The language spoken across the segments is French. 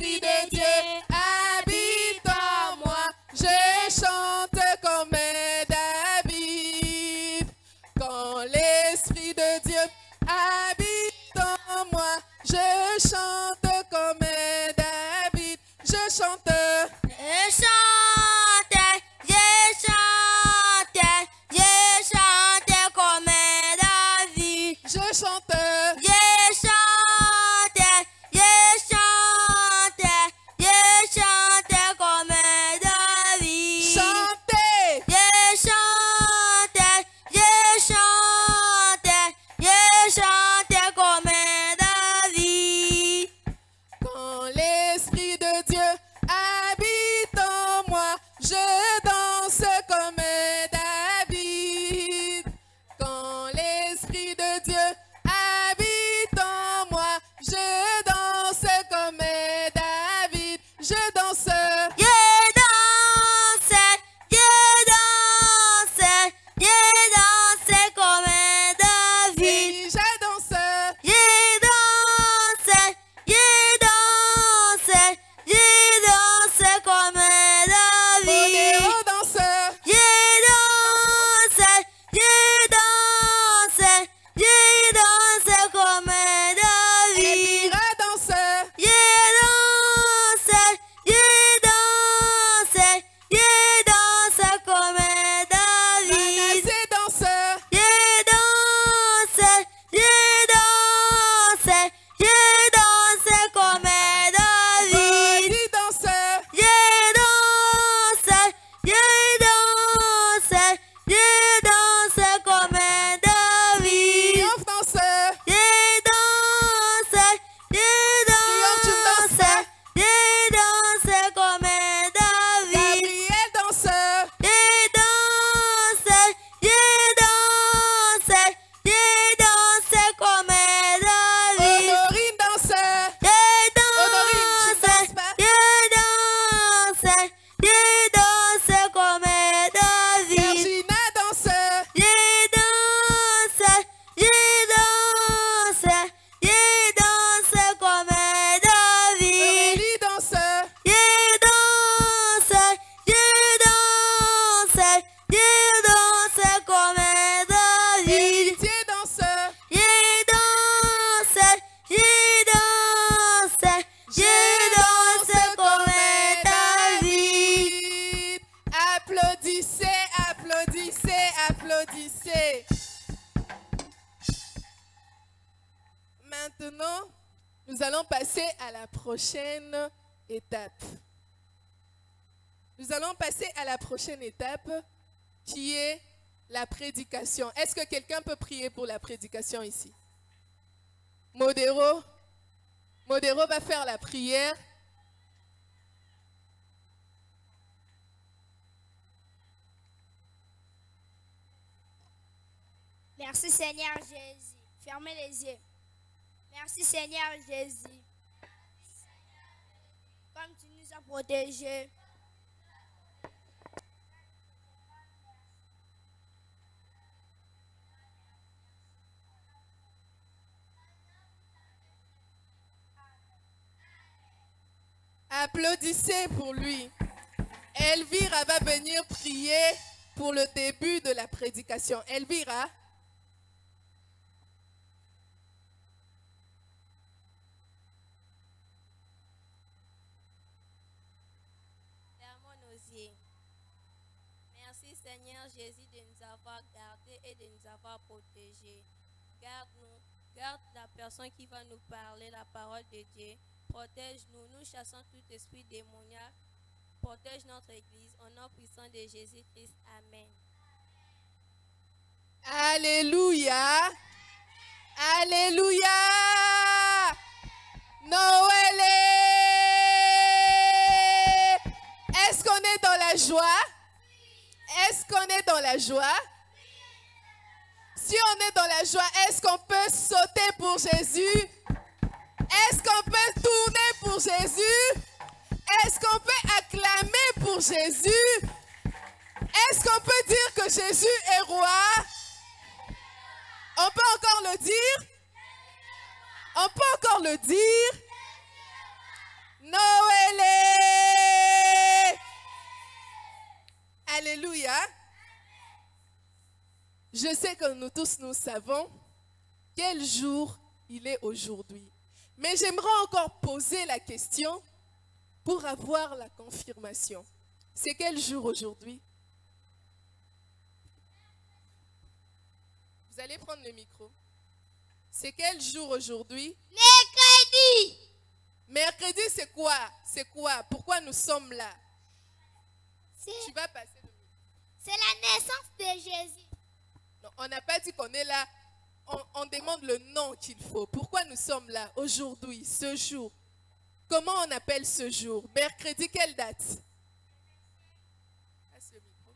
l'Esprit de Dieu habite en moi, je chante comme David. Quand l'Esprit de Dieu habite en moi, je chante comme David. Je chante. Maintenant, nous allons passer à la prochaine étape. Nous allons passer à la prochaine étape qui est la prédication. Est-ce que quelqu'un peut prier pour la prédication ici? Modero va faire la prière. Merci Seigneur Jésus. Fermez les yeux. Merci Seigneur Jésus. Comme tu nous as protégés. Applaudissez pour lui. Elvira va venir prier pour le début de la prédication. Elvira. Merci Seigneur Jésus de nous avoir gardés et de nous avoir protégés. Garde-nous, garde la personne qui va nous parler la parole de Dieu. Protège-nous, nous chassons tout esprit démoniaque. Protège notre Église au nom puissant de Jésus-Christ. Amen. Alléluia. Alléluia. Noël. Est-ce qu'on est dans la joie? Est-ce qu'on est dans la joie? Si on est dans la joie, est-ce qu'on peut sauter pour Jésus? Est-ce qu'on peut tourner pour Jésus? Est-ce qu'on peut acclamer pour Jésus? Est-ce qu'on peut dire que Jésus est roi? On peut encore le dire? On peut encore le dire? Non. Alléluia. Je sais que nous tous, nous savons quel jour il est aujourd'hui. Mais j'aimerais encore poser la question pour avoir la confirmation. C'est quel jour aujourd'hui? Vous allez prendre le micro. C'est quel jour aujourd'hui? Mercredi. Mercredi, c'est quoi? C'est quoi? Pourquoi nous sommes là? Tu vas passer le micro. C'est la naissance de Jésus. Non, on n'a pas dit qu'on est là. On demande le nom qu'il faut. Pourquoi nous sommes là aujourd'hui, ce jour? Comment on appelle ce jour? Mercredi, quelle date? Passe le micro.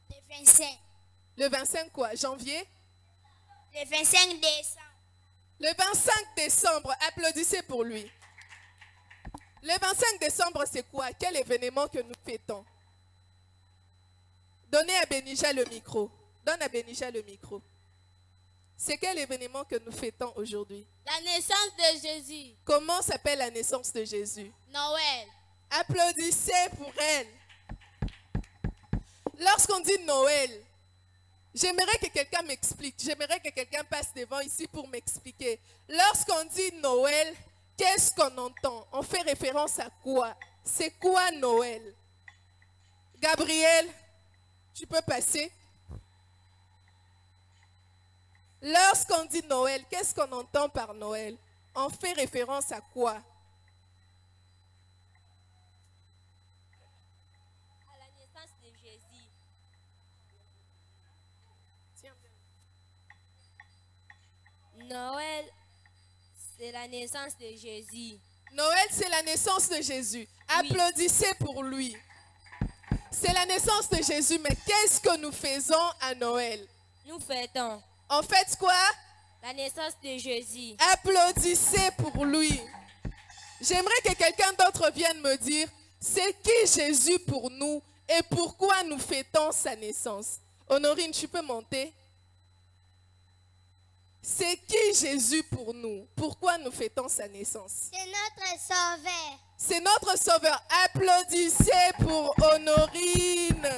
Le 25. Le 25 quoi? Janvier? Le 25 décembre. Le 25 décembre, applaudissez pour lui. Le 25 décembre, c'est quoi? Quel événement que nous fêtons? Donnez à Benija le micro. Donne à Benija le micro. C'est quel événement que nous fêtons aujourd'hui? La naissance de Jésus. Comment s'appelle la naissance de Jésus? Noël. Applaudissez pour elle. Lorsqu'on dit Noël, j'aimerais que quelqu'un m'explique. J'aimerais que quelqu'un passe devant ici pour m'expliquer. Lorsqu'on dit Noël, qu'est-ce qu'on entend? On fait référence à quoi? C'est quoi Noël? Gabriel, tu peux passer? Lorsqu'on dit Noël, qu'est-ce qu'on entend par Noël? On fait référence à quoi? À la naissance de Jésus. Noël, c'est la naissance de Jésus. Noël, c'est la naissance de Jésus. Applaudissez pour lui. C'est la naissance de Jésus, mais qu'est-ce que nous faisons à Noël? Nous fêtons En fait quoi? la naissance de Jésus. Applaudissez pour lui. J'aimerais que quelqu'un d'autre vienne me dire, c'est qui Jésus pour nous et pourquoi nous fêtons sa naissance? Honorine, tu peux monter? C'est qui Jésus pour nous? Pourquoi nous fêtons sa naissance? C'est notre sauveur. C'est notre sauveur. Applaudissez pour Honorine.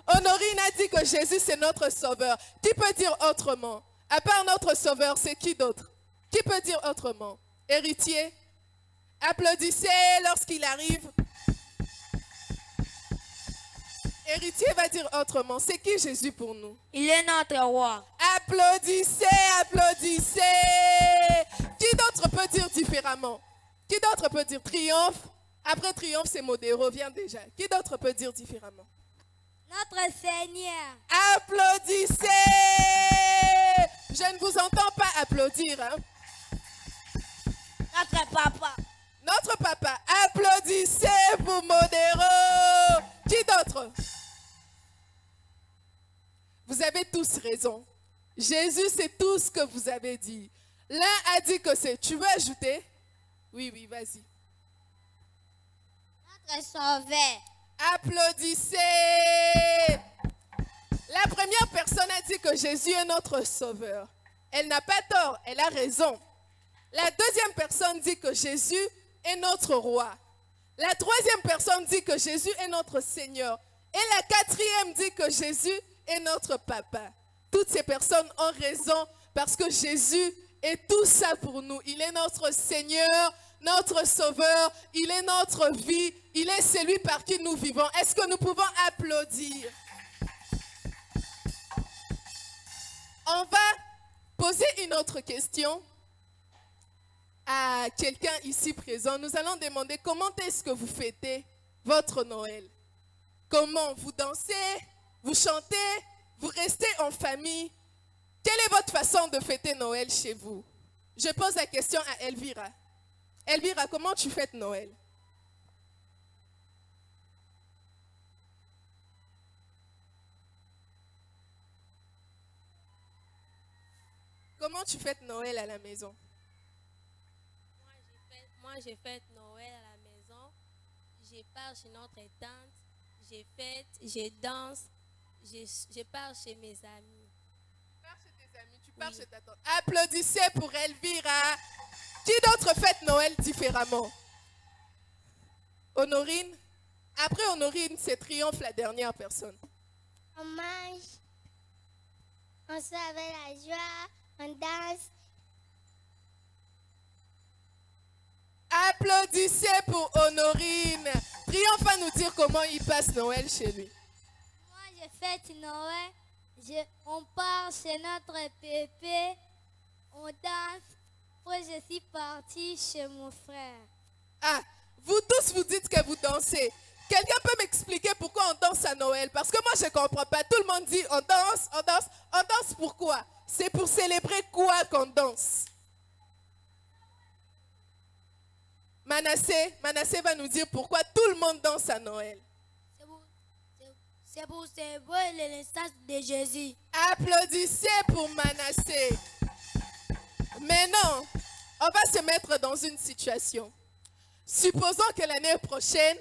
Honorine a dit que Jésus c'est notre sauveur. Qui peut dire autrement? À part notre sauveur, c'est qui d'autre? Qui peut dire autrement? Héritier? Applaudissez lorsqu'il arrive. Héritier va dire autrement. C'est qui Jésus pour nous? Il est notre roi. Applaudissez, applaudissez. Qui d'autre peut dire différemment? Qui d'autre peut dire triomphe? Après triomphe, c'est Modéro, viens déjà. Qui d'autre peut dire différemment? Notre Seigneur. Applaudissez. Je ne vous entends pas applaudir. Hein? Notre papa. Notre papa. Applaudissez pour Modéro. Qui d'autre? Vous avez tous raison. Jésus, c'est tout ce que vous avez dit. L'un a dit que c'est... Tu veux ajouter? Oui, oui, vas-y. Notre sauveur. Applaudissez. La première personne a dit que Jésus est notre sauveur. Elle n'a pas tort, elle a raison. La deuxième personne dit que Jésus est notre roi. La troisième personne dit que Jésus est notre Seigneur. Et la quatrième dit que Jésus est notre papa. Toutes ces personnes ont raison parce que Jésus est tout ça pour nous. Il est notre Seigneur, notre Sauveur, il est notre vie, il est celui par qui nous vivons. Est-ce que nous pouvons applaudir? On va poser une autre question à quelqu'un ici présent. Nous allons demander comment est-ce que vous fêtez votre Noël? Comment vous dansez, vous chantez, vous restez en famille? Quelle est votre façon de fêter Noël chez vous? Je pose la question à Elvira. Elvira, comment tu fêtes Noël? Comment tu fêtes Noël à la maison? Moi, je fête Noël à la maison. Je pars chez notre tante. Je fête, je danse. Je pars chez mes amis. Tu pars chez tes amis, tu pars chez ta tante. Applaudissez pour Elvira. Qui d'autre fête Noël différemment? Honorine? Après Honorine, c'est Triomphe, la dernière personne. On mange, on se avec la joie, on danse. Applaudissez pour Honorine. Triomphe va nous dire comment il passe Noël chez lui. Moi, je fête Noël. On part chez notre pépé. On danse. Après, je suis partie chez mon frère. Ah, vous tous vous dites que vous dansez. Quelqu'un peut m'expliquer pourquoi on danse à Noël? Parce que moi, je ne comprends pas. Tout le monde dit on danse, on danse. On danse pourquoi? C'est pour célébrer quoi qu'on danse? Manassé va nous dire pourquoi tout le monde danse à Noël. C'est pour célébrer la naissance de Jésus. Applaudissez pour Manassé. Mais non, on va se mettre dans une situation. Supposons que l'année prochaine,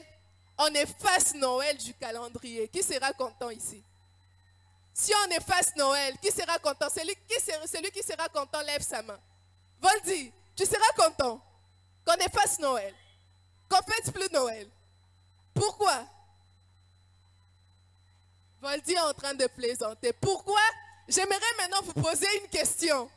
on efface Noël du calendrier. Qui sera content ici? Si on efface Noël, qui sera content? Celui qui sera content, lève sa main. Voldy, tu seras content qu'on efface Noël, qu'on ne fête plus Noël. Pourquoi? Voldy est en train de plaisanter. Pourquoi? J'aimerais maintenant vous poser une question.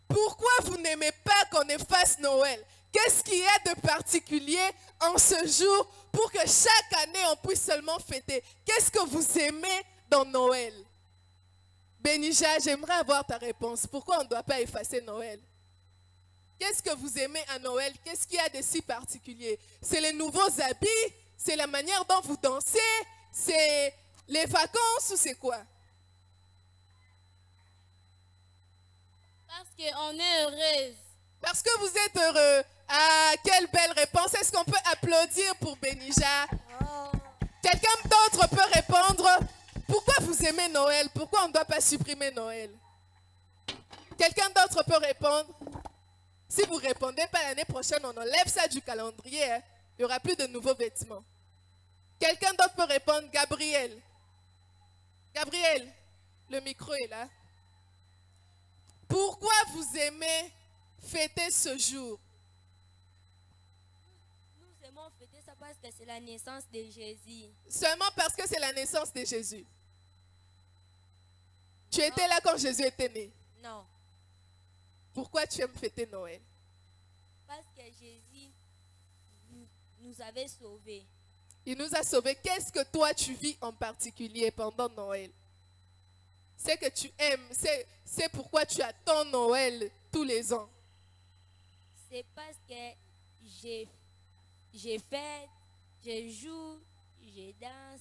Pourquoi vous n'aimez pas qu'on efface Noël? Qu'est-ce qu'il y a de particulier en ce jour pour que chaque année on puisse seulement fêter? Qu'est-ce que vous aimez dans Noël? Benija, j'aimerais avoir ta réponse. Pourquoi on ne doit pas effacer Noël? Qu'est-ce que vous aimez à Noël? Qu'est-ce qu'il y a de si particulier? C'est les nouveaux habits? C'est la manière dont vous dansez? C'est les vacances ou c'est quoi? Parce qu'on est heureuse. Parce que vous êtes heureux. Ah, quelle belle réponse. Est-ce qu'on peut applaudir pour Benija? Quelqu'un d'autre peut répondre? Pourquoi vous aimez Noël? Pourquoi on ne doit pas supprimer Noël? Quelqu'un d'autre peut répondre? Si vous ne répondez pas l'année prochaine, on enlève ça du calendrier. Hein. Il n'y aura plus de nouveaux vêtements. Quelqu'un d'autre peut répondre? Gabriel. Gabriel, le micro est là. Pourquoi vous aimez fêter ce jour? Nous aimons fêter ça parce que c'est la naissance de Jésus. Seulement parce que c'est la naissance de Jésus. Tu étais là quand Jésus était né. Non. Pourquoi tu aimes fêter Noël? Parce que Jésus nous avait sauvés. Il nous a sauvés. Qu'est-ce que toi tu vis en particulier pendant Noël? C'est que tu aimes, c'est pourquoi tu attends Noël tous les ans. C'est parce que j'ai fête, je joue, je danse.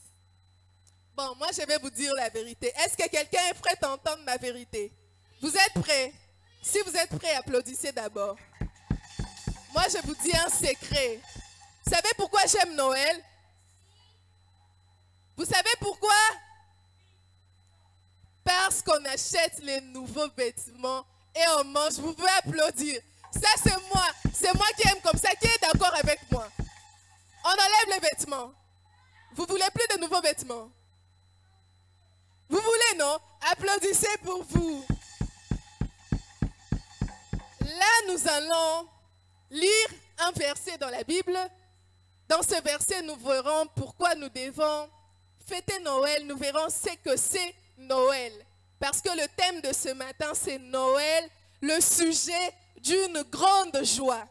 Bon, moi je vais vous dire la vérité. Est-ce que quelqu'un est prêt à entendre ma vérité? Vous êtes prêts? Si vous êtes prêts, applaudissez d'abord. Moi je vous dis un secret. Vous savez pourquoi j'aime Noël? Vous savez pourquoi? Parce qu'on achète les nouveaux vêtements et on mange. Vous pouvez applaudir. Ça, c'est moi qui aime comme ça. Qui est d'accord avec moi? On enlève les vêtements. Vous voulez plus de nouveaux vêtements? Vous voulez, non? Applaudissez pour vous. Là, nous allons lire un verset dans la Bible. Dans ce verset, nous verrons pourquoi nous devons fêter Noël. Nous verrons ce que c'est Noël. Parce que le thème de ce matin, c'est Noël, le sujet d'une grande joie.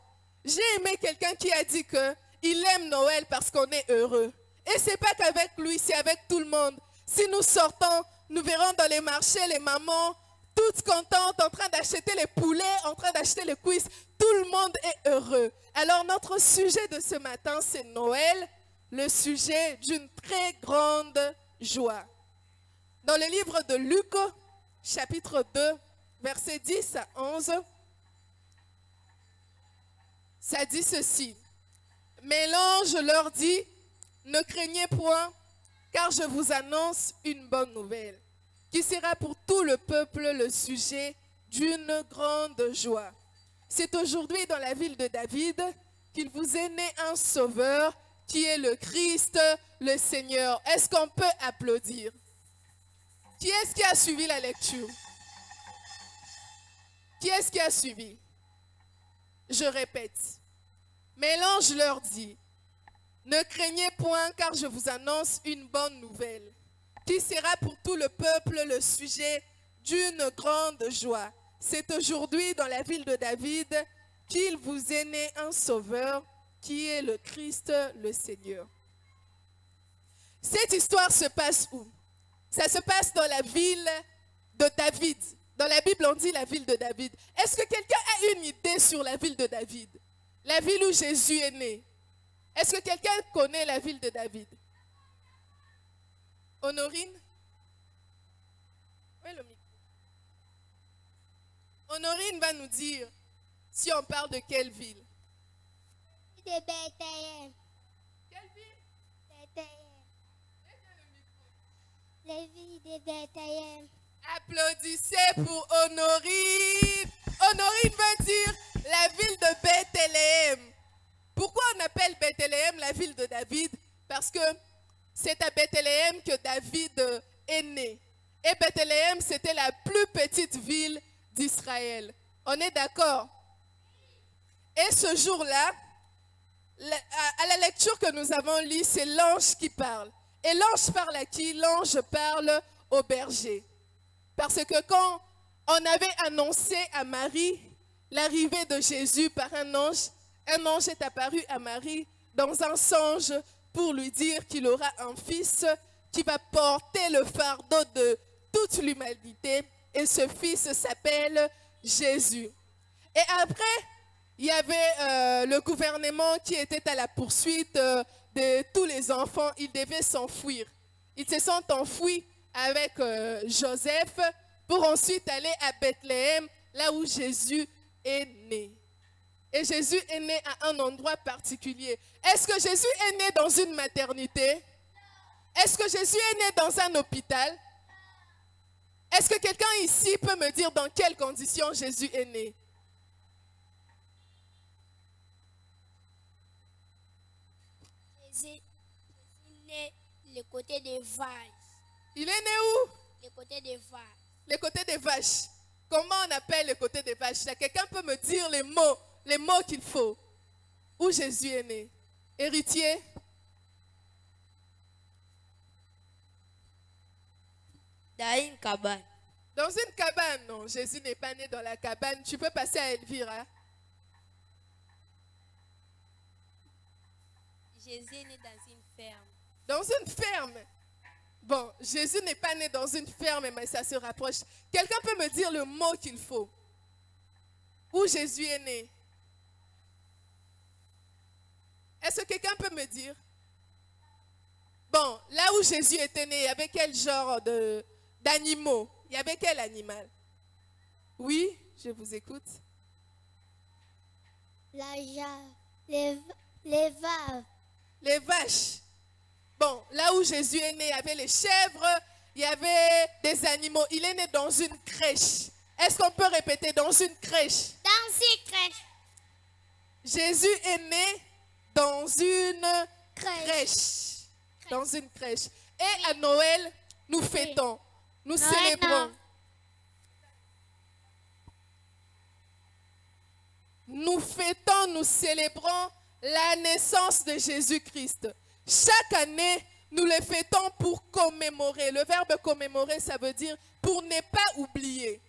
J'ai aimé quelqu'un qui a dit qu'il aime Noël parce qu'on est heureux. Et ce n'est pas qu'avec lui, c'est avec tout le monde. Si nous sortons, nous verrons dans les marchés les mamans toutes contentes, en train d'acheter les poulets, en train d'acheter les cuisses. Tout le monde est heureux. Alors notre sujet de ce matin, c'est Noël, le sujet d'une très grande joie. Dans le livre de Luc, chapitre 2, versets 10 à 11, ça dit ceci. Mais l'ange leur dit, ne craignez point, car je vous annonce une bonne nouvelle, qui sera pour tout le peuple le sujet d'une grande joie. C'est aujourd'hui dans la ville de David qu'il vous est né un sauveur, qui est le Christ, le Seigneur. Est-ce qu'on peut applaudir? Qui est-ce qui a suivi la lecture? Qui est-ce qui a suivi? Je répète. Mais l'ange leur dit, Ne craignez point, car je vous annonce une bonne nouvelle, qui sera pour tout le peuple le sujet d'une grande joie. C'est aujourd'hui dans la ville de David qu'il vous est né un sauveur, qui est le Christ, le Seigneur. Cette histoire se passe où? Ça se passe dans la ville de David. Dans la Bible, on dit la ville de David. Est-ce que quelqu'un a une idée sur la ville de David? La ville où Jésus est né. Est-ce que quelqu'un connaît la ville de David? Honorine? Oui, le micro. Honorine va nous dire si on parle de quelle ville. De Bethléem. Quelle ville? Bethléem. La ville de Bethléem. Applaudissez pour Honorine. Honorine va dire la ville de Bethléem. Pourquoi on appelle Bethléem la ville de David? Parce que c'est à Bethléem que David est né. Et Bethléem, c'était la plus petite ville d'Israël. On est d'accord? Et ce jour-là, à la lecture que nous avons lue, c'est l'ange qui parle. Et l'ange parle à qui? L'ange parle au berger. Parce que quand on avait annoncé à Marie l'arrivée de Jésus par un ange est apparu à Marie dans un songe pour lui dire qu'il aura un fils qui va porter le fardeau de toute l'humanité. Et ce fils s'appelle Jésus. Et après, il y avait le gouvernement qui était à la poursuite de tous les enfants. Ils devaient s'enfuir. Ils se sont enfuis avec Joseph pour ensuite aller à Bethléem, là où Jésus est né. Et Jésus est né à un endroit particulier. Est-ce que Jésus est né dans une maternité? Est-ce que Jésus est né dans un hôpital? Est-ce que quelqu'un ici peut me dire dans quelles conditions Jésus est né? Jésus est né le côté des vaches. Il est né où? Le côté des vaches. Le côté des vaches. Comment on appelle le côté des vaches? Là, quelqu'un peut me dire les mots qu'il faut. Où Jésus est né? Héritier? Dans une cabane. Dans une cabane? Non, Jésus n'est pas né dans la cabane. Tu peux passer à Elvira. Jésus est né dans une ferme. Dans une ferme? Bon, Jésus n'est pas né dans une ferme, mais ça se rapproche. Quelqu'un peut me dire le mot qu'il faut? Où Jésus est né? Est-ce que quelqu'un peut me dire? Bon, là où Jésus était né, il y avait quel genre d'animaux? Il y avait quel animal? Oui, je vous écoute. La jave. Les vaches. Les vaches. Bon, là où Jésus est né, il y avait les chèvres, il y avait des animaux. Il est né dans une crèche. Est-ce qu'on peut répéter dans une crèche? Dans une crèche. Jésus est né dans une crèche. Dans une crèche. Et à Noël, nous fêtons, nous célébrons. Nous fêtons, nous célébrons la naissance de Jésus-Christ. Chaque année, nous le fêtons pour commémorer. Le verbe commémorer, ça veut dire pour ne pas oublier.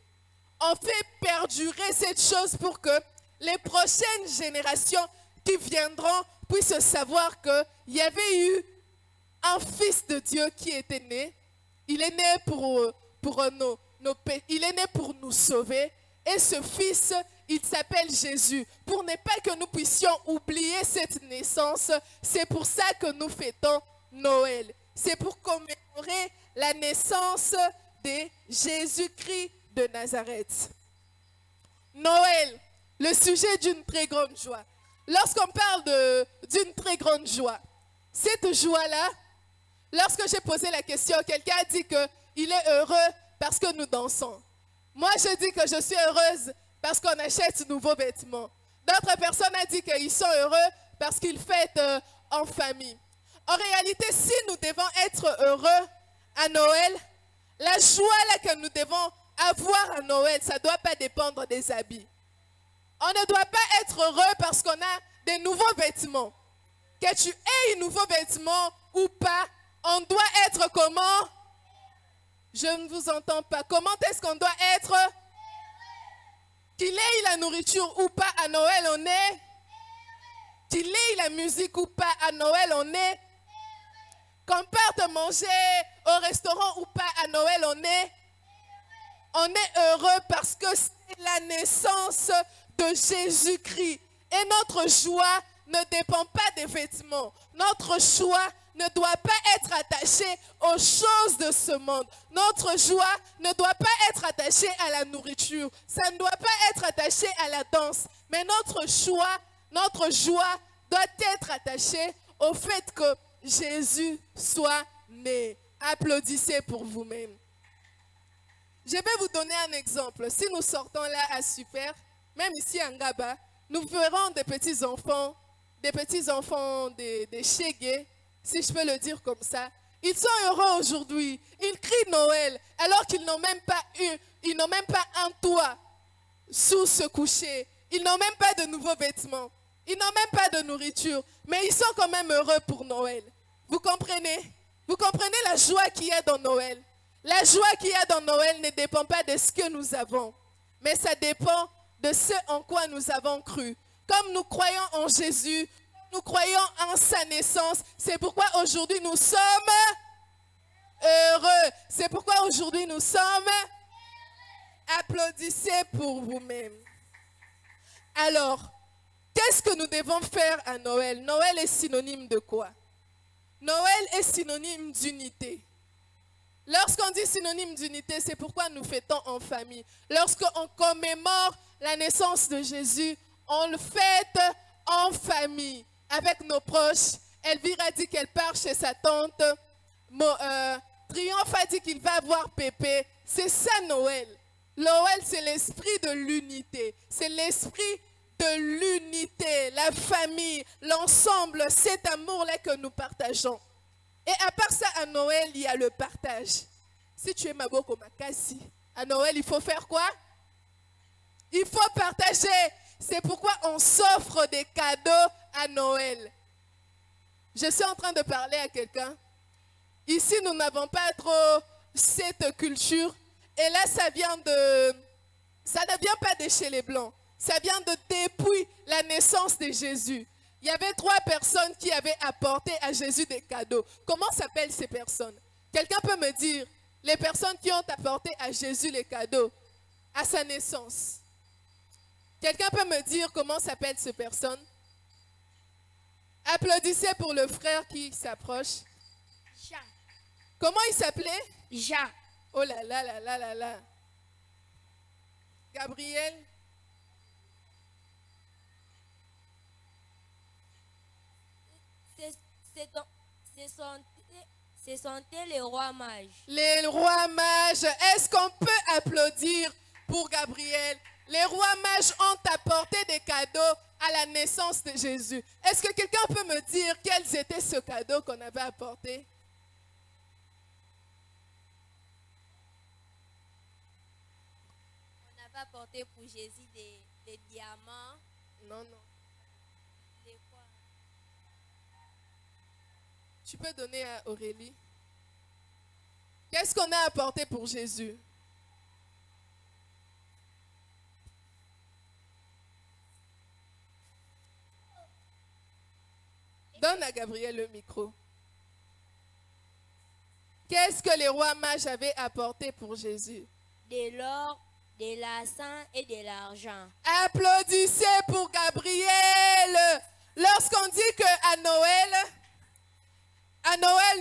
On fait perdurer cette chose pour que les prochaines générations qui viendront puissent savoir qu'il y avait eu un fils de Dieu qui était né. Il est né il est né pour nous sauver. Et ce fils, il s'appelle Jésus. Pour ne pas que nous puissions oublier cette naissance, c'est pour ça que nous fêtons Noël. C'est pour commémorer la naissance de Jésus-Christ de Nazareth. Noël, le sujet d'une très grande joie. Lorsqu'on parle d'une très grande joie, cette joie-là, lorsque j'ai posé la question, quelqu'un a dit qu'il est heureux parce que nous dansons. Moi, je dis que je suis heureuse parce qu'on achète de nouveaux vêtements. D'autres personnes ont dit qu'ils sont heureux parce qu'ils fêtent en famille. En réalité, si nous devons être heureux à Noël, la joie là que nous devons avoir à Noël, ça ne doit pas dépendre des habits. On ne doit pas être heureux parce qu'on a des nouveaux vêtements. Que tu aies un nouveau vêtement ou pas, on doit être comment? Je ne vous entends pas. Comment est-ce qu'on doit être? Qu'il ait la nourriture ou pas, à Noël on est? Qu'il ait la musique ou pas, à Noël on est? Qu'on parte manger au restaurant ou pas, à Noël on est? On est heureux parce que c'est la naissance de Jésus-Christ. Et notre joie ne dépend pas des vêtements. Notre joie ne doit pas être attachée aux choses de ce monde. Notre joie ne doit pas être attachée à la nourriture. Ça ne doit pas être attaché à la danse. Mais notre joie doit être attachée au fait que Jésus soit né. Applaudissez pour vous-même. Je vais vous donner un exemple. Si nous sortons là à Super, même ici à Ngaba, nous verrons des petits-enfants des Chégué, si je peux le dire comme ça. Ils sont heureux aujourd'hui. Ils crient Noël alors qu'ils n'ont même pas un toit sous se coucher. Ils n'ont même pas de nouveaux vêtements. Ils n'ont même pas de nourriture. Mais ils sont quand même heureux pour Noël. Vous comprenez? Vous comprenez la joie qu'il y a dans Noël? La joie qu'il y a dans Noël ne dépend pas de ce que nous avons. Mais ça dépend de ce en quoi nous avons cru. Comme nous croyons en Jésus, nous croyons en sa naissance. C'est pourquoi aujourd'hui nous sommes heureux. C'est pourquoi aujourd'hui nous sommes... Applaudissez pour vous-même. Alors, qu'est-ce que nous devons faire à Noël? Noël est synonyme de quoi? Noël est synonyme d'unité. Lorsqu'on dit synonyme d'unité, c'est pourquoi nous fêtons en famille. Lorsqu'on commémore la naissance de Jésus, on le fête en famille, avec nos proches. Elvira dit qu'elle part chez sa tante. Triomphe a dit qu'il va voir Pépé. C'est ça Noël. Noël, c'est l'esprit de l'unité. C'est l'esprit de l'unité, la famille, l'ensemble, cet amour-là que nous partageons. Et à part ça, à Noël, il y a le partage. Si tu es Maboko Makasi, à Noël, il faut faire quoi? Il faut partager. C'est pourquoi on s'offre des cadeaux à Noël. Je suis en train de parler à quelqu'un. Ici, nous n'avons pas trop cette culture. Et là, ça ne vient pas de chez les Blancs. Ça vient de depuis la naissance de Jésus. Il y avait 3 personnes qui avaient apporté à Jésus des cadeaux. Comment s'appellent ces personnes? Quelqu'un peut me dire les personnes qui ont apporté à Jésus les cadeaux à sa naissance? Quelqu'un peut me dire comment s'appellent ces personnes? Applaudissez pour le frère qui s'approche. Jean. Comment il s'appelait? Jean. Oh là là là là là là. Gabriel. Ce sont les rois mages. Les rois mages. Est-ce qu'on peut applaudir pour Gabriel? Les rois mages ont apporté des cadeaux à la naissance de Jésus. Est-ce que quelqu'un peut me dire quels étaient ces cadeaux qu'on avait apportés? On avait apporté pour Jésus des diamants. Non, non. Des quoi? Tu peux donner à Aurélie. Qu'est-ce qu'on a apporté pour Jésus? Donne à Gabriel le micro. Qu'est-ce que les rois mages avaient apporté pour Jésus? De l'or, de l'argent et de l'argent. Applaudissez pour Gabriel. Lorsqu'on dit qu'à Noël,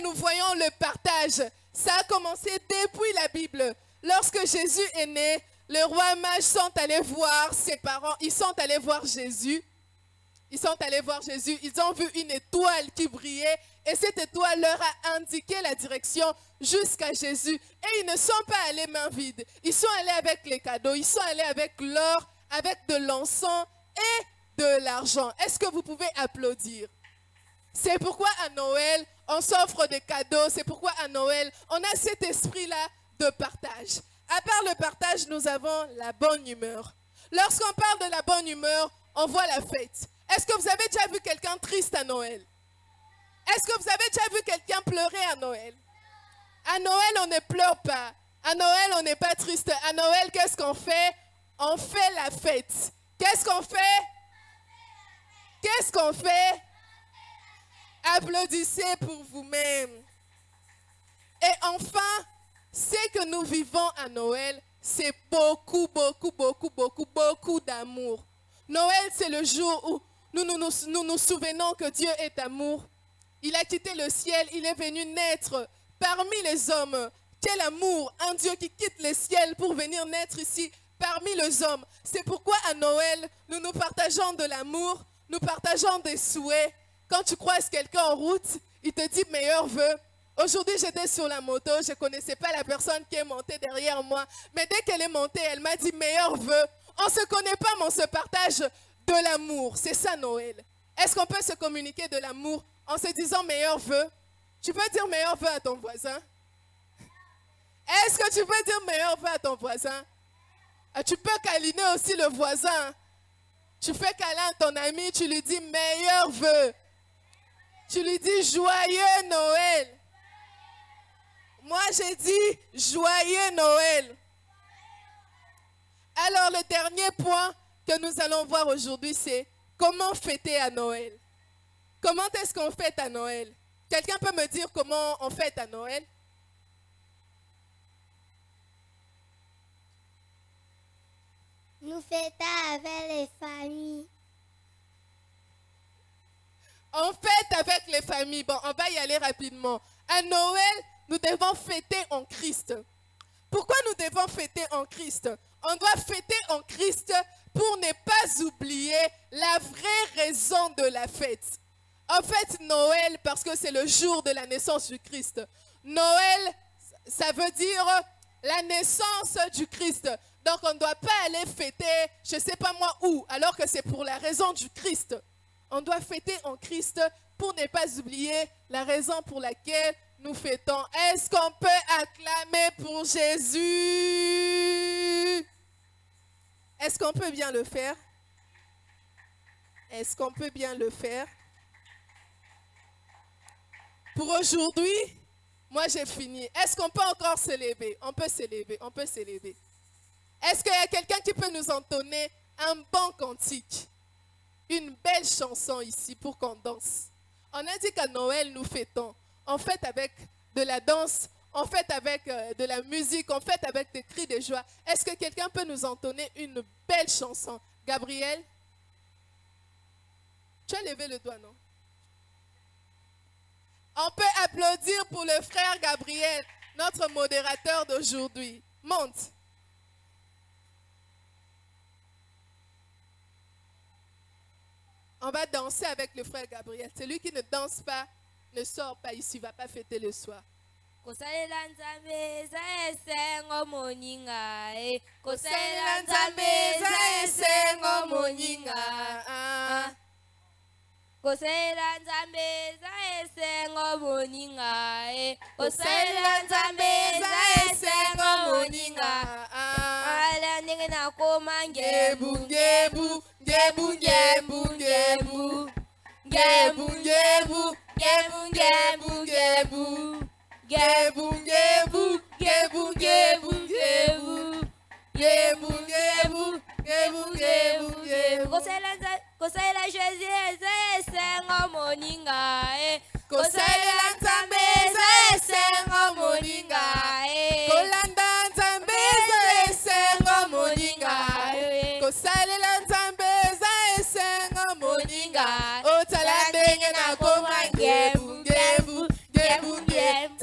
nous voyons le partage. Ça a commencé depuis la Bible. Lorsque Jésus est né, les rois mages sont allés voir ses parents. Ils sont allés voir Jésus. Ils ont vu une étoile qui brillait et cette étoile leur a indiqué la direction jusqu'à Jésus. Et ils ne sont pas allés main vide. Ils sont allés avec les cadeaux, ils sont allés avec l'or, avec de l'encens et de l'argent. Est-ce que vous pouvez applaudir? C'est pourquoi à Noël, on s'offre des cadeaux. C'est pourquoi à Noël, on a cet esprit-là de partage. À part le partage, nous avons la bonne humeur. Lorsqu'on parle de la bonne humeur, on voit la fête. Est-ce que vous avez déjà vu quelqu'un triste à Noël? Est-ce que vous avez déjà vu quelqu'un pleurer à Noël? À Noël, on ne pleure pas. À Noël, on n'est pas triste. À Noël, qu'est-ce qu'on fait? On fait la fête. Qu'est-ce qu'on fait? Qu'est-ce qu'on fait? Applaudissez pour vous-même. Et enfin, ce que nous vivons à Noël, c'est beaucoup d'amour. Noël, c'est le jour où nous souvenons que Dieu est amour. Il a quitté le ciel, il est venu naître parmi les hommes. Quel amour, un Dieu qui quitte le ciel pour venir naître ici parmi les hommes. C'est pourquoi à Noël, nous partageons de l'amour, nous partageons des souhaits. Quand tu croises quelqu'un en route, il te dit meilleurs vœux. Aujourd'hui, j'étais sur la moto, je ne connaissais pas la personne qui est montée derrière moi. Mais dès qu'elle est montée, elle m'a dit meilleurs vœux. On ne se connaît pas, mais on se partage de l'amour. C'est ça Noël. Est-ce qu'on peut se communiquer de l'amour en se disant meilleurs vœux? Tu peux dire meilleurs vœux à ton voisin? Est-ce que tu peux dire meilleurs vœux à ton voisin? Tu peux câliner aussi le voisin. Tu fais câlin à ton ami, tu lui dis meilleurs vœux. Tu lui dis joyeux Noël. Moi, j'ai dit joyeux Noël. Alors, le dernier point que nous allons voir aujourd'hui, c'est comment fêter à Noël. Comment est-ce qu'on fête à Noël? Quelqu'un peut me dire comment on fête à Noël? Nous fêtons avec les familles. On fête avec les familles. Bon, on va y aller rapidement. À Noël, nous devons fêter en Christ. Pourquoi nous devons fêter en Christ? On doit fêter en Christ pour ne pas oublier la vraie raison de la fête. En fait, Noël, parce que c'est le jour de la naissance du Christ. Noël, ça veut dire la naissance du Christ. Donc, on ne doit pas aller fêter, je ne sais pas moi où, alors que c'est pour la raison du Christ. On doit fêter en Christ pour ne pas oublier la raison pour laquelle nous fêtons. Est-ce qu'on peut acclamer pour Jésus? Est-ce qu'on peut bien le faire? Est-ce qu'on peut bien le faire? Pour aujourd'hui, moi j'ai fini. Est-ce qu'on peut encore s'élever? On peut s'élever, on peut s'élever. Est-ce qu'il y a quelqu'un qui peut nous entonner un bon cantique? Une belle chanson ici pour qu'on danse. On a dit qu'à Noël, nous fêtons. On fête avec de la danse, on fête avec de la musique, on fête avec des cris de joie. Est-ce que quelqu'un peut nous entonner une belle chanson? Gabriel? Tu as levé le doigt, non? On peut applaudir pour le frère Gabriel, notre modérateur d'aujourd'hui. Monte. On va danser avec le frère Gabriel. Celui qui ne danse pas, ne sort pas ici, ne va pas fêter le soir. Kosalela nzambe za esengo moninga e. Kosalela nzambe za esengo moninga. Kosalela nzambe za esengo moninga e. Kosalela nzambe za esengo moninga. Ala ndenge na koma ngebu ngebu ngebu ngebu ngebu ngebu ngebu ngebu ngebu ngebu. Gebu, gebu, gebu, gebu, gebu. Gebu, gebu, gebu, gebu, gebu. Kosela Jésus, esengo moninga e. Kosela nzambe esengo moninga e. Kolanda nzambe esengo moninga e. Kosalela nzambe esengo moninga. Otala ndenge na koma ngebu, ngebu, ngebu, ngebu.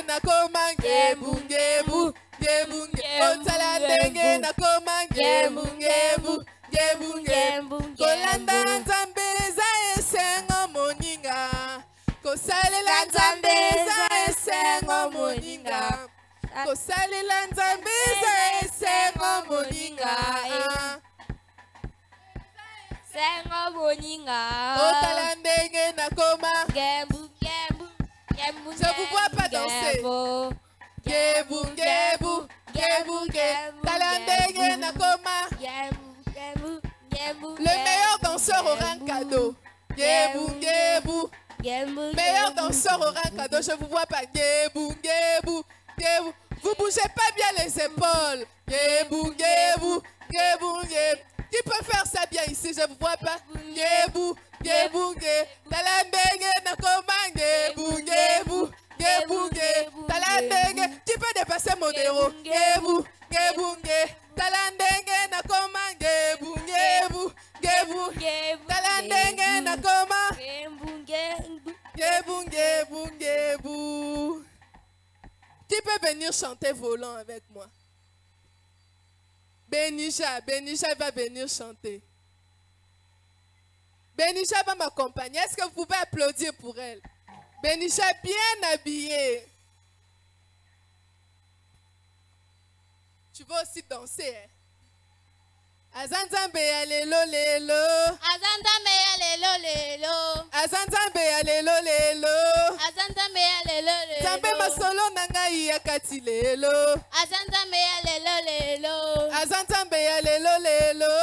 Nakoma ngebu ngebu ngebu ngebu otala ndenge nakoma ngebu ngebu ngebu ngebu kolanda nzambe za esengo moninga kosalela nzambe za esengo moninga kosalela nzambe za esengo moninga sengo moninga otala ndenge nakoma ngebu ngebu. Je ne vous vois pas danser. Gebu, gebu, gebu, gebu. Talandenge nakoma. Le meilleur danseur aura un cadeau. Gebu, gebu, Meilleur danseur au Rancado, je vous vois pas. Gebou, gebou, gebou. Vous bougez pas bien les épaules. Gebou, gebou, gebou, gebou. Qui peut faire ça bien ici? Je vous vois pas. Gebou, gebou, gebou. Talandenge nakoma. Gebou, gebou, gebou, gebou. Talandenge. Qui peut dépasser Modero? Gebou, gebou, gebou. Talandenge nakoma. Gebou, gebou, gebou. Talandenge nakoma. Gebou, gebou, gebou. Qui peut venir chanter volant avec moi? Benija va venir chanter. Benija va m'accompagner. Est-ce que vous pouvez applaudir pour elle? Benija bien habillée. Tu vas aussi danser. Hein? Azanzambe alelo lelo. Azanzambe alelo lelo. Azanzambe alelo lelo. Azanzambe alelo lelo. Zambe masolo nangai yakati lelo. Azanzambe alelo lelo. Azanzambe alelo lelo.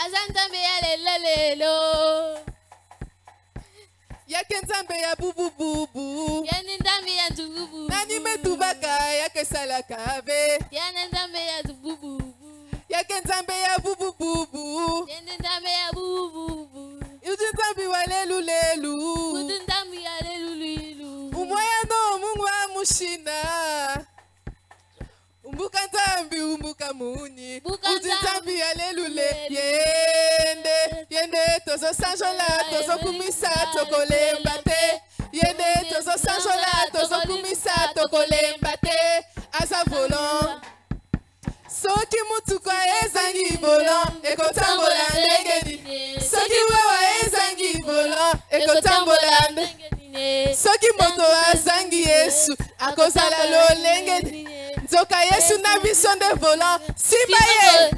Azanzambe alelo lelo. Yakenzambe ya bubu bubu. Yanenzambe ya bubu. Nani metubaka yakesala ve. Yanenzambe ya bubu. Yakenzambe ya bubu bubu. Yanenzambe ya bubu. Udinzambe walelu lelu. Udinzambe ya lelu lelu. Umoya no mungwa mushina. Umbuka nzambi umbuka muni. Udinzambe ya lelu le. Yende tozo sanjola tozo kumisa tokolemba te. Yende tozo sanjola tozo kumisa tokolemba te. Asa volant. Soki mutuka ezangi volant ekotambola ndenge nini. Soki wewa ezangi volant ekotambola ndenge nini. Soki moto azangi Yesu akozala lolenge nini. Nzoka Yesu na biso nde volant. Simba ye.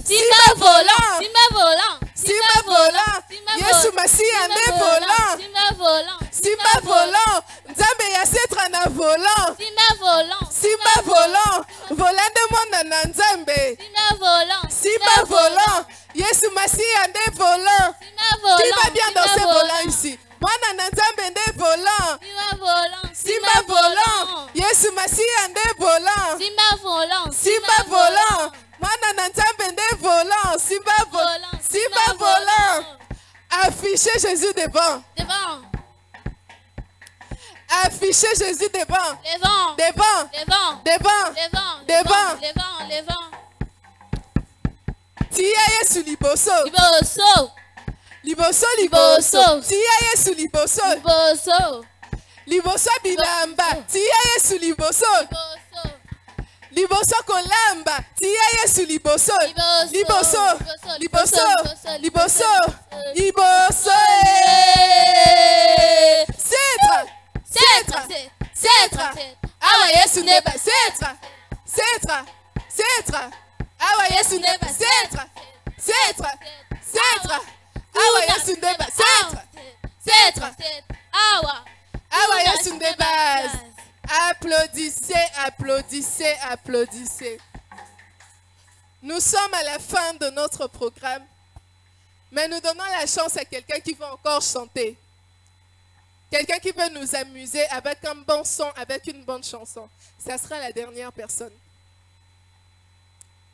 Simba volant. Simba volant. Simba volant. Yesu Masiya nde volant. Simba volant. Simba volant. Nzambe ya setra na volant. Simba volant. Simba volant. Volant de monde na Nzambe. Simba volant. Simba volant. Yesu Masiya nde volant. Simba volant. Qui va bien danser volant ici? Mwana na Nzambe nde volant. Simba volant. Simba volant. Yesu Masiya nde volant. Simba volant. Simba volant. Mwana na Nzambe nde volant. Simba volant. Simba volant. Affichez Jésus devant. Devant. Affichez Jésus devant. Devant. Devant. Devant. Devant. Devant. Devant. Devant. Devant. Tia Yesu liboso. Liboso. Liboso. Liboso. Tia Yesu liboso. Liboso. Liboso bilamba. Tia Yesu liboso. Liboso. Liboso kolamba. Tia Yesu liboso. Liboso. Liboso. Liboso. Liboso. Setra. Setra. Setra. Awa Yesu neba. Setra. Setra. Setra. Awa Yesu neba. Setra. Setra. Setra. Awa Yesu neba. Setra. Setra. Awa Yesu neba. Applaudissez, applaudissez, applaudissez. Nous sommes à la fin de notre programme, mais nous donnons la chance à quelqu'un qui va encore chanter. Quelqu'un qui veut nous amuser avec un bon son, avec une bonne chanson. Ça sera la dernière personne.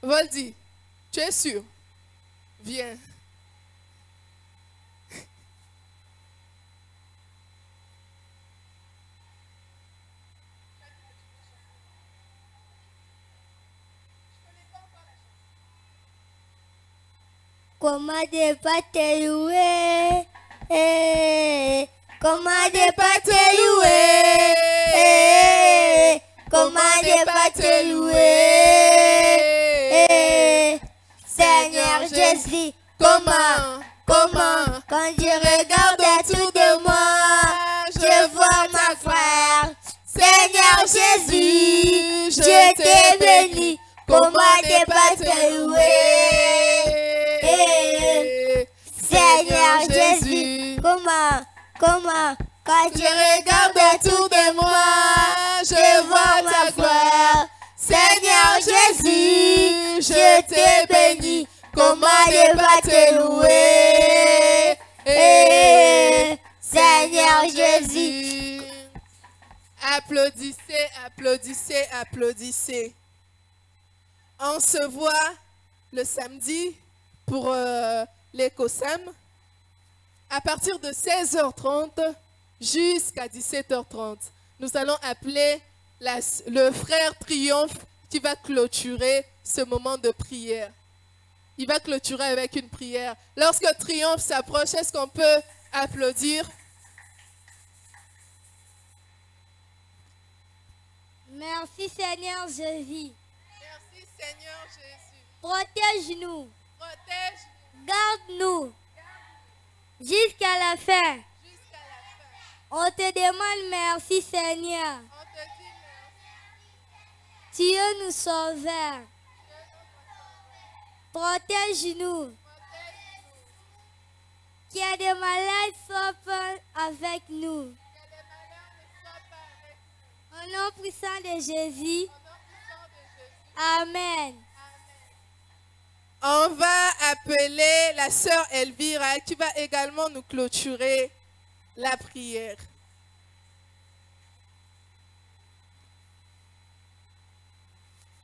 Voldy, tu es sûr? Viens. Comment ne pas te louer? Comment ne pas te louer? Comment ne pas te louer? Seigneur Jésus, comment? Quand je regarde autour de moi, je vois ma frère. Seigneur Jésus, je t'ai béni. Comment ne pas te louer? Seigneur Jésus, comment, quand je regarde autour de moi, je vois ma gloire. Seigneur Jésus, je t'ai béni, comment ne pas te louer? Seigneur Jésus. Applaudissez, applaudissez, applaudissez. On se voit le samedi pour l'Écosam à partir de 16h30 jusqu'à 17h30. Nous allons appeler le frère Triomphe qui va clôturer ce moment de prière. Il va clôturer avec une prière. Lorsque Triomphe s'approche, est-ce qu'on peut applaudir? Merci Seigneur Jésus. Merci Seigneur Jésus. Protège-nous. Protège-nous. Garde-nous. Jusqu'à la fin. Jusqu'à la fin. On te demande merci Seigneur. On te dit merci. Tu es nous sauveur. Protège-nous. Qu'il y a des malades soient pas avec nous. Au nom puissant de Jésus. Amen. On va appeler la sœur Elvira qui va également nous clôturer la prière.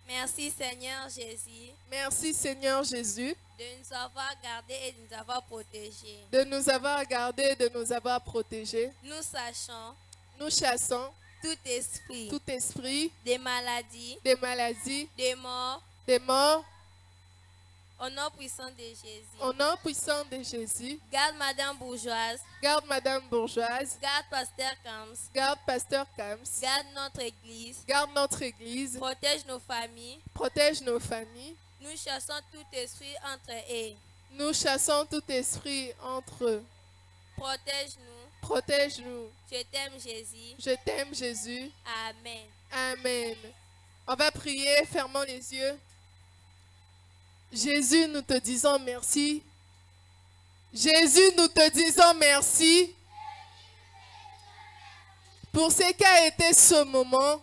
Merci Seigneur Jésus Merci Seigneur Jésus de nous avoir gardés et de nous avoir protégés. de nous avoir gardés et de nous avoir protégés. Nous chassons Tout esprit des maladies, des maladies, des morts, des morts, au nom puissant de Jésus. au nom puissant de Jésus. Garde Madame Bourgeoise, Garde Madame Bourgeoise, garde Pasteur Kams, garde Pasteur Kams, garde notre église, garde notre église, protège nos familles. protège nos familles. Nous chassons tout esprit entre eux. Nous chassons tout esprit entre eux. Protège-nous. Protège-nous. Je t'aime Jésus. Je t'aime Jésus. Amen. Amen. On va prier, fermons les yeux. Jésus, nous te disons merci. Jésus, nous te disons merci pour ce qu'a été ce moment.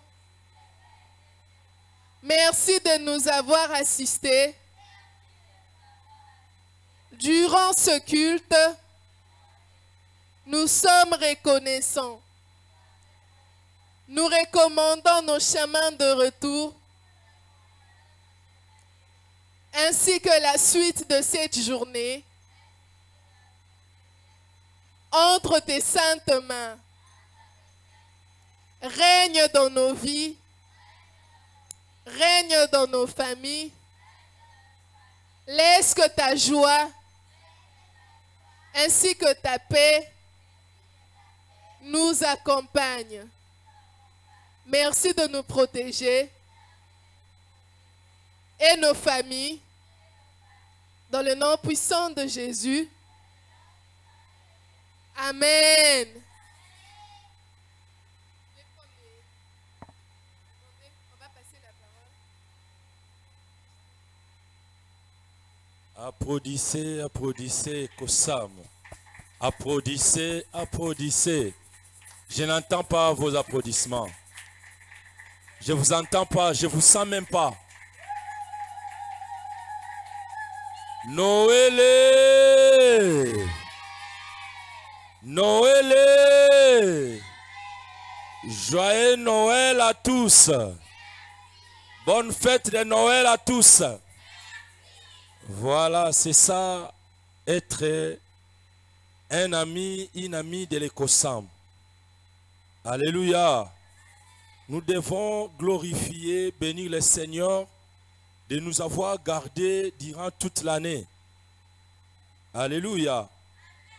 Merci de nous avoir assistés durant ce culte. Nous sommes reconnaissants. Nous recommandons nos chemins de retour ainsi que la suite de cette journée entre tes saintes mains. Règne dans nos vies, règne dans nos familles. Laisse que ta joie ainsi que ta paix nous accompagne. Merci de nous protéger et nos familles dans le nom puissant de Jésus. Amen. Applaudissez, applaudissez, Kosam. Applaudissez, applaudissez. Je n'entends pas vos applaudissements. Je ne vous entends pas, je ne vous sens même pas. Noël! Noël! Joyeux Noël à tous. Bonne fête de Noël à tous. Voilà, c'est ça, être un ami, une amie de l'Écosam. Alléluia. Nous devons glorifier, bénir le Seigneur de nous avoir gardés durant toute l'année. Alléluia.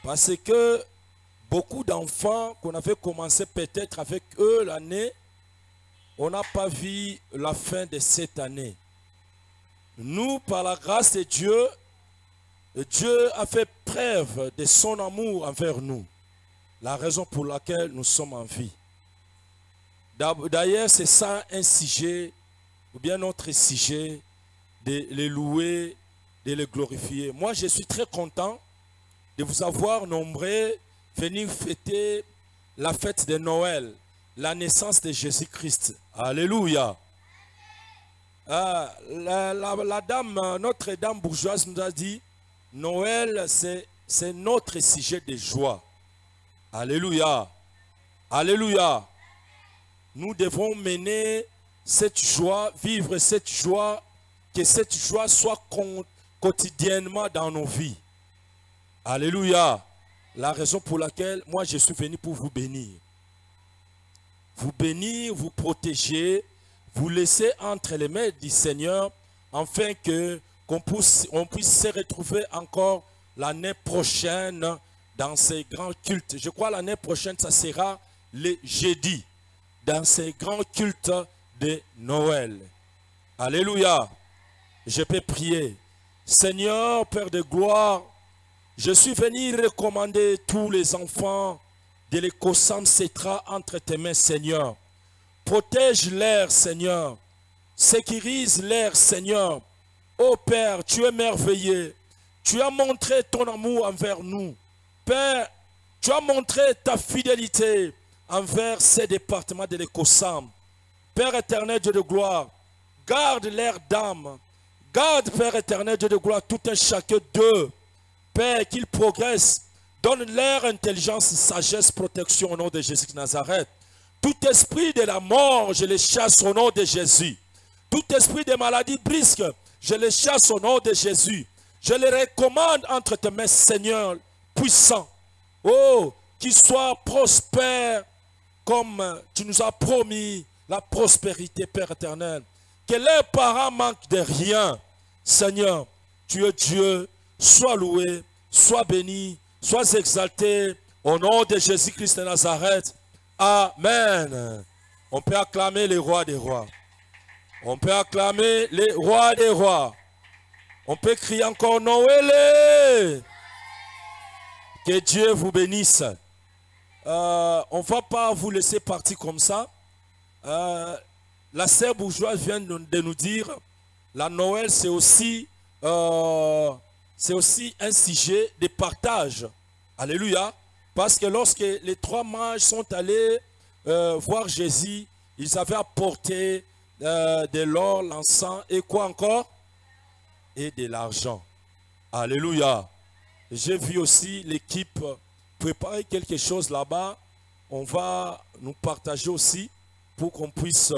Parce que beaucoup d'enfants qu'on avait commencé peut-être avec eux l'année, on n'a pas vu la fin de cette année. Nous, par la grâce de Dieu, Dieu a fait preuve de son amour envers nous. La raison pour laquelle nous sommes en vie. D'ailleurs, c'est ça un sujet, ou bien notre sujet, de les louer, de les glorifier. Moi, je suis très content de vous avoir nombreux venir fêter la fête de Noël, la naissance de Jésus-Christ. Alléluia. La dame, notre dame bourgeoise nous a dit, Noël, c'est notre sujet de joie. Alléluia. Alléluia. Nous devons mener cette joie, vivre cette joie, que cette joie soit quotidiennement dans nos vies. Alléluia. La raison pour laquelle moi je suis venu pour vous bénir. Vous bénir, vous protéger, vous laisser entre les mains du Seigneur afin qu'on puisse se retrouver encore l'année prochaine dans ces grands cultes. Je crois l'année prochaine, ça sera le jeudi, dans ces grands cultes de Noël. Alléluia. Je peux prier. Seigneur, Père de gloire, je suis venu recommander tous les enfants de l'Écosam Cetra entre tes mains, Seigneur. Protège-les, Seigneur. Sécurise-les, Seigneur. Ô Père, tu es merveilleux. Tu as montré ton amour envers nous. Père, tu as montré ta fidélité envers ces départements de l'Écosam. Père éternel, Dieu de gloire, garde leur d'âme. Garde, Père éternel, Dieu de gloire, tout un chacun d'eux. Père, qu'ils progressent. Donne-leur intelligence, sagesse, protection au nom de Jésus de Nazareth. Tout esprit de la mort, je les chasse au nom de Jésus. Tout esprit de maladie brisque, je les chasse au nom de Jésus. Je les recommande entre tes mains, Seigneur, puissant. Oh, qu'ils soient prospères comme tu nous as promis la prospérité, Père éternel. Que leurs parents manquent de rien. Seigneur, tu es Dieu. Sois loué, sois béni, sois exalté au nom de Jésus-Christ de Nazareth. Amen. On peut acclamer les rois des rois. On peut acclamer les rois des rois. On peut crier encore Noël. Que Dieu vous bénisse. On ne va pas vous laisser partir comme ça. La sœur bourgeoise vient de nous dire, la Noël c'est aussi un sujet de partage. Alléluia. Parce que lorsque les trois mages sont allés voir Jésus, ils avaient apporté de l'or, l'encens et quoi encore? Et de l'argent. Alléluia. J'ai vu aussi l'équipe préparer quelque chose là-bas. On va nous partager aussi pour qu'on puisse,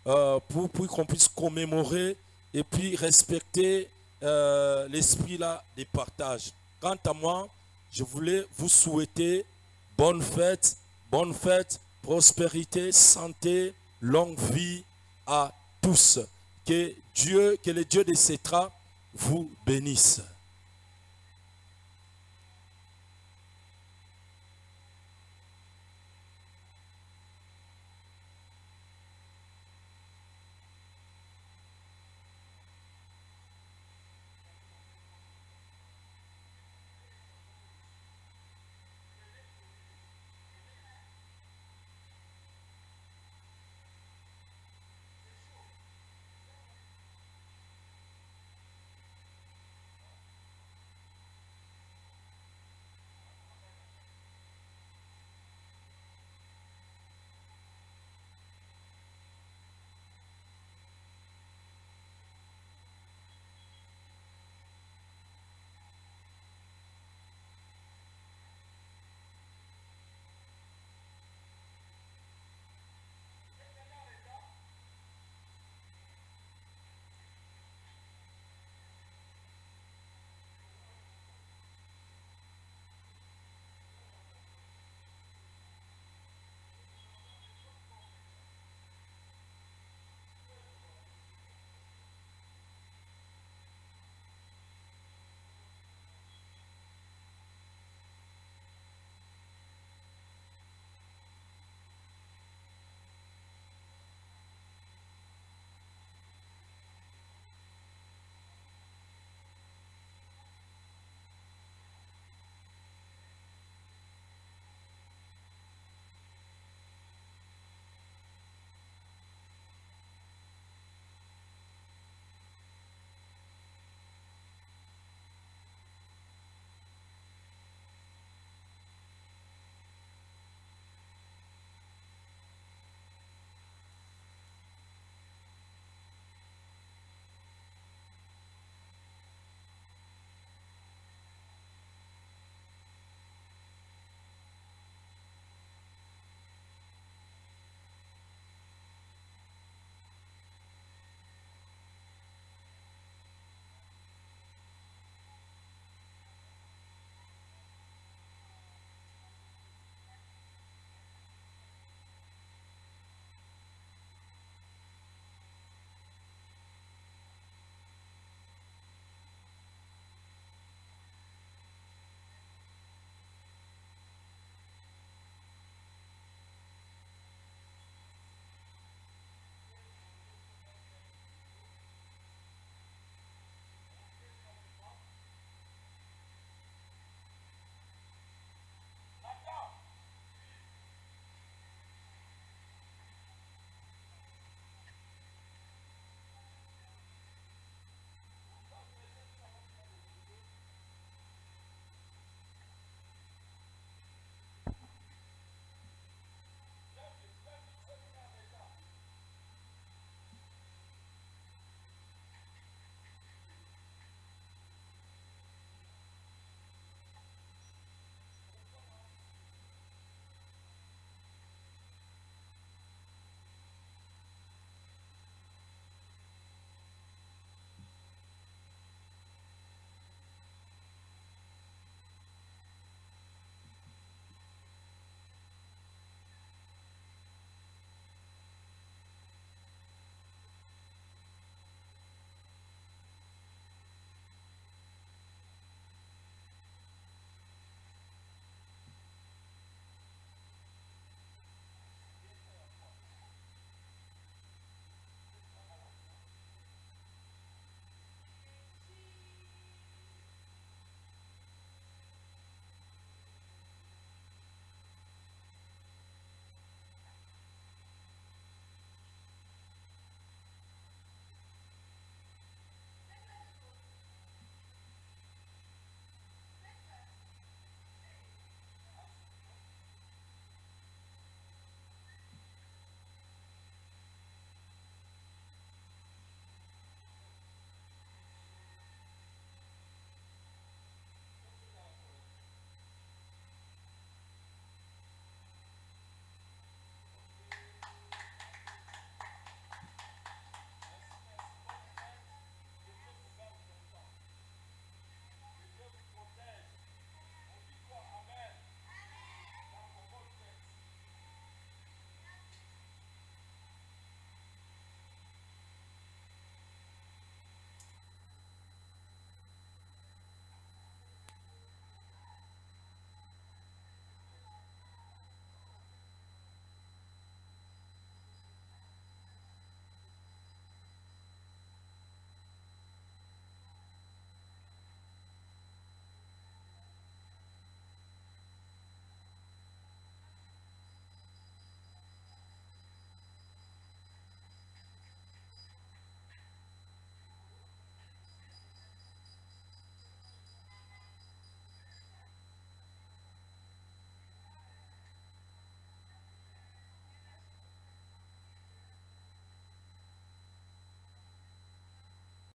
qu'on puisse commémorer et puis respecter l'esprit là des partages. Quant à moi, je voulais vous souhaiter bonne fête, prospérité, santé, longue vie à tous. Que le Dieu de Cetra vous bénisse.